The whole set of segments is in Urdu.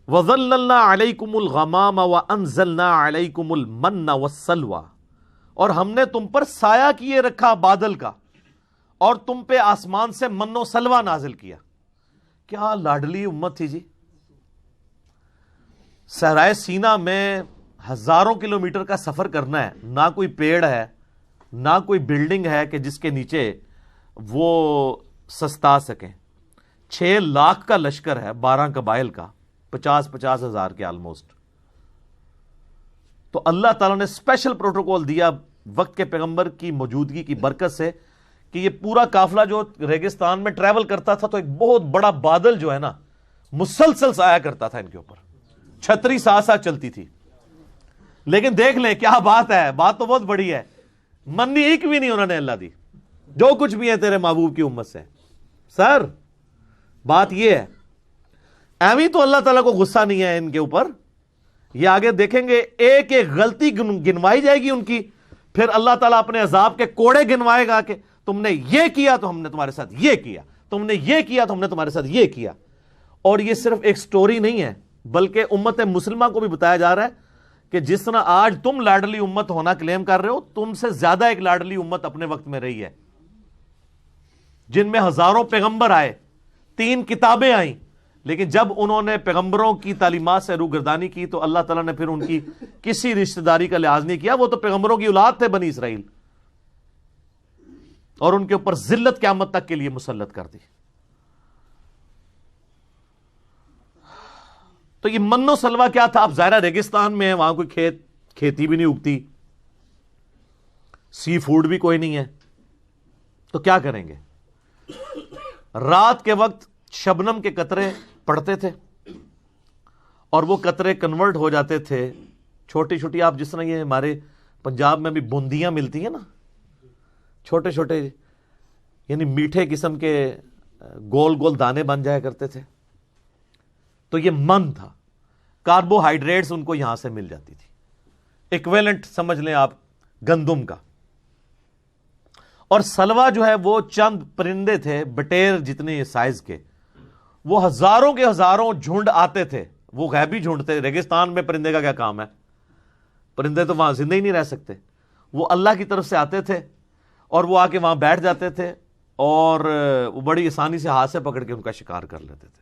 وَظَلَّلْنَا عَلَيْكُمُ الْغَمَامَ وَأَنزَلْنَا عَلَيْكُمُ الْمَنَّ وَالسَّلْوَىٰ، اور ہم نے تم پر سایہ کیے رکھا بادل کا، اور تم پہ آسمان سے من و سلوہ نازل کیا۔ کیا لاڈلی امت تھی جی۔ صحرائے سینا میں ہزاروں کلومیٹر کا سفر کرنا ہے، نہ کوئی پیڑ ہے نہ کوئی بلڈنگ ہے کہ جس کے نیچے وہ سستا سکیں۔ 6 لاکھ کا لشکر ہے، 12 قبائل کا، 50 ہزار کے آلموسٹ۔ تو اللہ تعالیٰ نے اسپیشل پروٹوکول دیا وقت کے پیغمبر کی موجودگی کی برکت سے کہ یہ پورا قافلہ جو ریگستان میں ٹریول کرتا تھا تو ایک بہت بڑا بادل جو ہے نا مسلسل آیا کرتا تھا ان کے اوپر، چھتری ساتھ ساتھ چلتی تھی۔ لیکن دیکھ لیں کیا بات ہے، بات تو بہت بڑی ہے، منی ایک بھی نہیں انہوں نے اللہ دی، جو کچھ بھی ہے تیرے محبوب کی امت سے۔ سر بات یہ ہے، ایویں تو اللہ تعالیٰ کو غصہ نہیں ہے ان کے اوپر، یہ آگے دیکھیں گے ایک ایک غلطی گنوائی جائے گی ان کی، پھر اللہ تعالیٰ اپنے عذاب کے کوڑے گنوائے گا کہ تم نے یہ کیا تو ہم نے تمہارے ساتھ یہ کیا، تم نے یہ کیا تو ہم نے تمہارے ساتھ یہ کیا۔ اور یہ صرف ایک سٹوری نہیں ہے، بلکہ امت مسلمہ کو بھی بتایا جا رہا ہے کہ جس طرح آج تم لاڈلی امت ہونا کلیم کر رہے ہو، تم سے زیادہ ایک لاڈلی امت اپنے وقت میں رہی ہے، جن میں ہزاروں پیغمبر آئے، 3 کتابیں آئیں، لیکن جب انہوں نے پیغمبروں کی تعلیمات سے روگردانی کی تو اللہ تعالیٰ نے پھر ان کی کسی رشتہ داری کا لحاظ نہیں کیا، وہ تو پیغمبروں کی اولاد تھے بنی اسرائیل، اور ان کے اوپر ذلت قیامت تک کے لیے مسلط کر دی۔ تو یہ من و سلوہ کیا تھا؟ اب ظاہرہ ریگستان میں ہے، وہاں کوئی کھیتی بھی نہیں اگتی، سی فوڈ بھی کوئی نہیں ہے، تو کیا کریں گے؟ رات کے وقت شبنم کے قطرے پڑتے تھے اور وہ قطرے کنورٹ ہو جاتے تھے چھوٹی چھوٹی، آپ جس طرح یہ ہمارے پنجاب میں بھی بوندیاں ملتی ہیں نا، چھوٹے چھوٹے یعنی میٹھے قسم کے گول گول دانے بن جایا کرتے تھے، تو یہ من تھا، کاربوہائیڈریٹس ان کو یہاں سے مل جاتی تھی، ایکویلنٹ سمجھ لیں آپ گندم کا۔ اور سلوا جو ہے وہ چند پرندے تھے بٹیر جتنے سائز کے، وہ ہزاروں کے ہزاروں جھنڈ آتے تھے، وہ غیبی جھنڈ تھے، ریگستان میں پرندے کا کیا کام ہے، پرندے تو وہاں زندہ ہی نہیں رہ سکتے، وہ اللہ کی طرف سے آتے تھے اور وہ آ کے وہاں بیٹھ جاتے تھے اور وہ بڑی آسانی سے ہاتھ سے پکڑ کے ان کا شکار کر لیتے تھے۔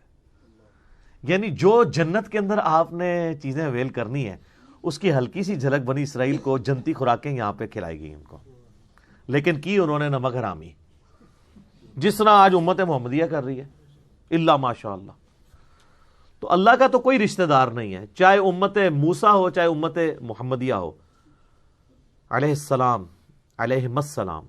یعنی جو جنت کے اندر آپ نے چیزیں اویل کرنی ہے اس کی ہلکی سی جھلک بنی اسرائیل کو جنتی خوراکیں یہاں پہ کھلائی گئی ان کو، لیکن کی انہوں نے نمک حرامی، جس طرح آج امت محمدیہ کر رہی ہے، اللہ ماشاء اللہ۔ تو اللہ کا تو کوئی رشتہ دار نہیں ہے، چاہے امت موسیٰ ہو چاہے امت محمدیہ ہو علیہ السلام علیہم السلام،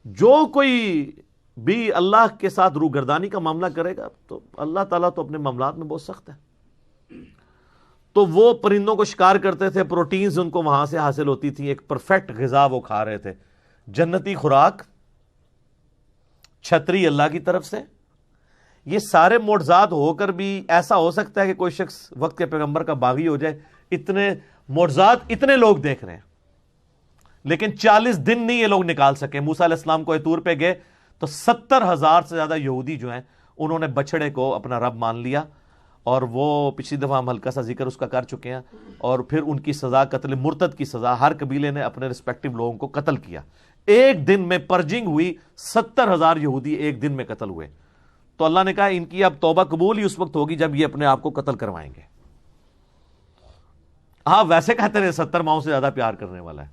جو کوئی بھی اللہ کے ساتھ روگردانی کا معاملہ کرے گا تو اللہ تعالیٰ تو اپنے معاملات میں بہت سخت ہے۔ تو وہ پرندوں کو شکار کرتے تھے، پروٹینز ان کو وہاں سے حاصل ہوتی تھی، ایک پرفیکٹ غذا وہ کھا رہے تھے، جنتی خوراک، چھتری اللہ کی طرف سے۔ یہ سارے معجزات ہو کر بھی ایسا ہو سکتا ہے کہ کوئی شخص وقت کے پیغمبر کا باغی ہو جائے، اتنے معجزات اتنے لوگ دیکھ رہے ہیں، لیکن 40 دن نہیں یہ لوگ نکال سکے۔ موسیٰ علیہ السلام کو طور پہ گئے تو 70,000 سے زیادہ یہودی جو ہیں انہوں نے بچڑے کو اپنا رب مان لیا، اور وہ پچھلی دفعہ ہم ہلکا سا ذکر اس کا کر چکے ہیں، اور پھر ان کی سزا قتل مرتد کی سزا، ہر قبیلے نے اپنے رسپیکٹو لوگوں کو قتل کیا، ایک دن میں پرجنگ ہوئی، 70,000 یہودی ایک دن میں قتل ہوئے۔ تو اللہ نے کہا ان کی اب توبہ قبول ہی اس وقت ہوگی جب یہ اپنے آپ کو قتل کروائیں گے۔ ہاں ویسے کہتے ہیں 70 ماؤں سے زیادہ پیار کرنے والا ہے،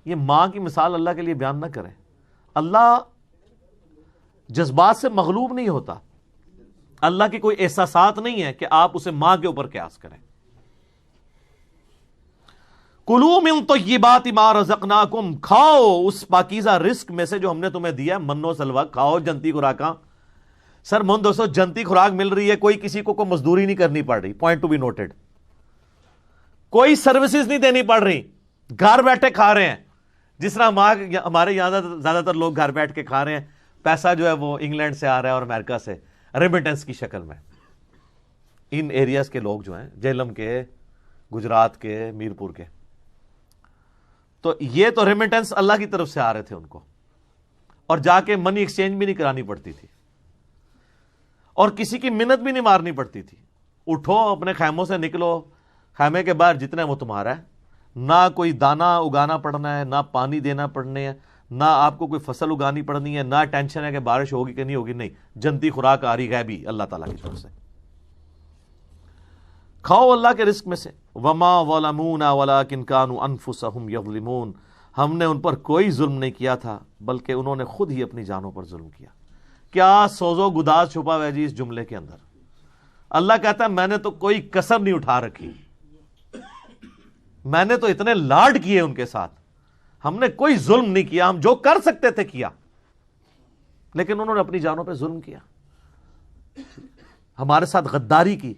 یہ ماں کی مثال اللہ کے لیے بیان نہ کریں۔ اللہ جذبات سے مغلوب نہیں ہوتا، اللہ کے کوئی احساسات نہیں ہے کہ آپ اسے ماں کے اوپر قیاس کریں۔ کلوا من طیبات ما رزقناکم، کھاؤ اس پاکیزہ رزق میں سے جو ہم نے تمہیں دیا ہے، من و سلوہ کھاؤ، جنتی خوراکاں۔ سر من دوستو جنتی خوراک مل رہی ہے، کوئی کسی کو کوئی مزدوری نہیں کرنی پڑ رہی، پوائنٹ ٹو بی نوٹڈ، کوئی سروسز نہیں دینی پڑ رہی، گھر بیٹھے کھا رہے ہیں، جس طرح ہمارے یہاں زیادہ تر لوگ گھر بیٹھ کے کھا رہے ہیں، پیسہ جو ہے وہ انگلینڈ سے آ رہا ہے اور امریکہ سے ریمیٹنس کی شکل میں۔ ان ایریاز کے لوگ جو ہیں، جہلم کے، گجرات کے، میرپور کے، تو یہ تو ریمیٹنس اللہ کی طرف سے آ رہے تھے ان کو، اور جا کے منی ایکسچینج بھی نہیں کرانی پڑتی تھی، اور کسی کی منت بھی نہیں مارنی پڑتی تھی، اٹھو اپنے خیموں سے نکلو، خیمے کے باہر جتنا ہے وہ تمہارا ہے، نہ کوئی دانہ اگانا پڑنا ہے، نہ پانی دینا پڑنے ہے، نہ آپ کو کوئی فصل اگانی پڑنی ہے، نہ ٹینشن ہے کہ بارش ہوگی کہ نہیں ہوگی، نہیں، جنتی خوراک آ رہی ہے بھی اللہ تعالیٰ کی طرف سے، کھاؤ اللہ کے رزق میں سے۔ وما ظلمونا ولکن كانوا انفسهم یظلمون، ہم نے ان پر کوئی ظلم نہیں کیا تھا بلکہ انہوں نے خود ہی اپنی جانوں پر ظلم کیا۔ کیا سوز و گداز چھپا ہوا ہے جی اس جملے کے اندر؟ اللہ کہتا ہے میں نے تو کوئی کسر نہیں اٹھا رکھی، میں نے تو اتنے لاڈ کیے ان کے ساتھ، ہم نے کوئی ظلم نہیں کیا، ہم جو کر سکتے تھے کیا، لیکن انہوں نے اپنی جانوں پہ ظلم کیا، ہمارے ساتھ غداری کی۔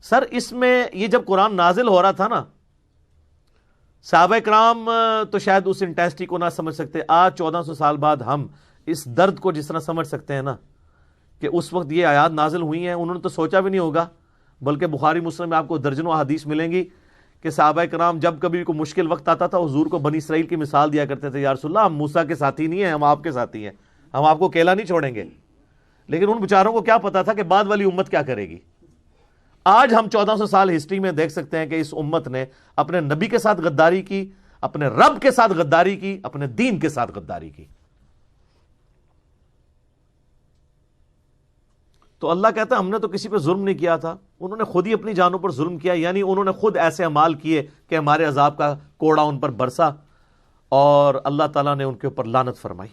سر اس میں یہ جب قرآن نازل ہو رہا تھا نا، صحابہ کرام تو شاید اس انٹینسٹی کو نہ سمجھ سکتے، آج 1400 سال بعد ہم اس درد کو جس طرح سمجھ سکتے ہیں نا کہ اس وقت یہ آیات نازل ہوئی ہیں، انہوں نے تو سوچا بھی نہیں ہوگا، بلکہ بخاری مسلم میں آپ کو درجنوں احادیث ملیں گی کہ صحابہ کرام جب کبھی کوئی مشکل وقت آتا تھا حضور کو بنی اسرائیل کی مثال دیا کرتے تھے، یا رسول اللہ ہم موسیٰ کے ساتھی نہیں ہیں، ہم آپ کے ساتھی ہیں، ہم آپ کو اکیلا نہیں چھوڑیں گے۔ لیکن ان بیچاروں کو کیا پتا تھا کہ بعد والی امت کیا کرے گی۔ آج ہم 1400 سال ہسٹری میں دیکھ سکتے ہیں کہ اس امت نے اپنے نبی کے ساتھ غداری کی، اپنے رب کے ساتھ غداری کی، اپنے دین کے ساتھ غداری کی۔ تو اللہ کہتا ہے ہم نے تو کسی پہ ظلم نہیں کیا تھا، انہوں نے خود ہی اپنی جانوں پر ظلم کیا، یعنی انہوں نے خود ایسے اعمال کیے کہ ہمارے عذاب کا کوڑا ان پر برسا اور اللہ تعالیٰ نے ان کے اوپر لعنت فرمائی۔